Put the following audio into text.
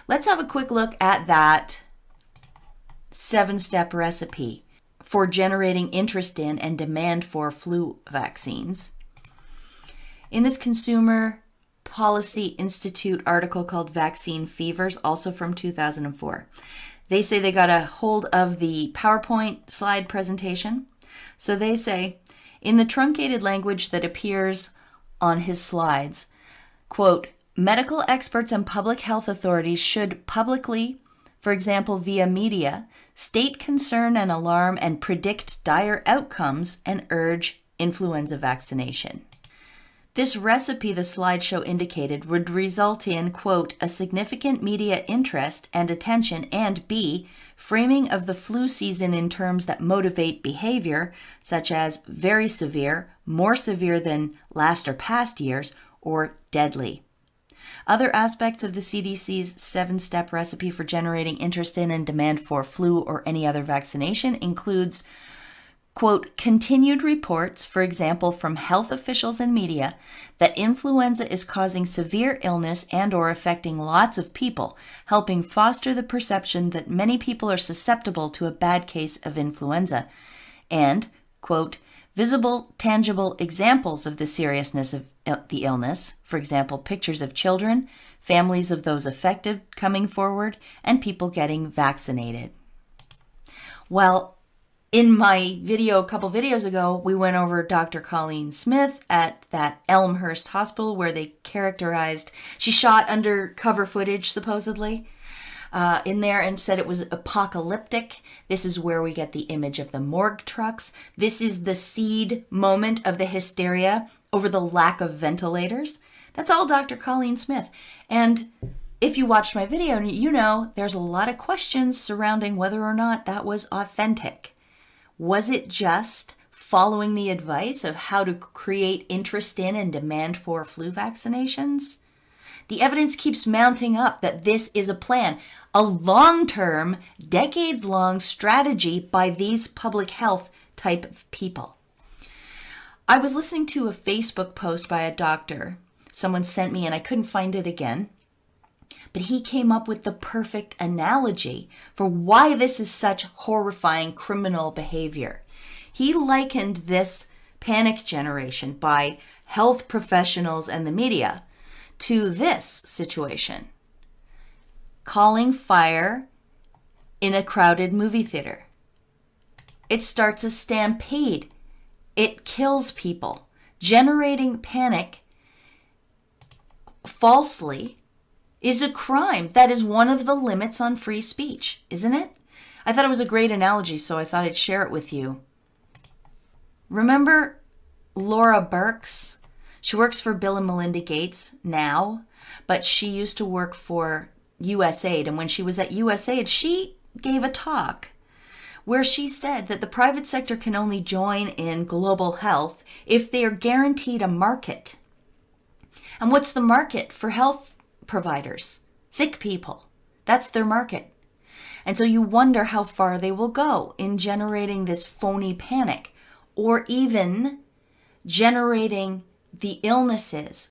Let's have a quick look at that 7-step recipe for generating interest in and demand for flu vaccines. In this Consumer Policy Institute article called Vaccine Fevers, also from 2004, they say they got a hold of the PowerPoint slide presentation. So they say, in the truncated language that appears on his slides, quote, medical experts and public health authorities should publicly, for example, via media, state concern and alarm and predict dire outcomes and urge influenza vaccination. This recipe, the slideshow indicated, would result in, quote, a significant media interest and attention, and B, framing of the flu season in terms that motivate behavior, such as very severe, more severe than last or past years, or deadly. Other aspects of the CDC's 7-step recipe for generating interest in and demand for flu or any other vaccination includes, quote, continued reports, for example, from health officials and media, that influenza is causing severe illness and or affecting lots of people, helping foster the perception that many people are susceptible to a bad case of influenza, and, quote, visible, tangible examples of the seriousness of the illness, for example, pictures of children, families of those affected coming forward, and people getting vaccinated. Well, in my video a couple videos ago, we went over Dr. Colleen Smith at that Elmhurst Hospital where they characterized, she shot undercover footage supposedly in there and said it was apocalyptic. This is where we get the image of the morgue trucks. This is the seed moment of the hysteria over the lack of ventilators. That's all Dr. Colleen Smith. And if you watched my video, you know there's a lot of questions surrounding whether or not that was authentic. Was it just following the advice of how to create interest in and demand for flu vaccinations? The evidence keeps mounting up that this is a plan, a long-term, decades-long strategy by these public health type of people. I was listening to a Facebook post by a doctor someone sent me, and I couldn't find it again. But he came up with the perfect analogy for why this is such horrifying criminal behavior. He likened this panic generation by health professionals and the media to this situation: calling fire in a crowded movie theater. It starts a stampede. It kills people. Generating panic falsely is a crime. That is one of the limits on free speech, isn't it? I thought it was a great analogy, so I thought I'd share it with you. Remember Laura Burks? She works for Bill and Melinda Gates now, but she used to work for USAID. And when she was at USAID, she gave a talk where she said that the private sector can only join in global health if they are guaranteed a market. And what's the market for health providers? Sick people. That's their market. And so you wonder how far they will go in generating this phony panic, or even generating the illnesses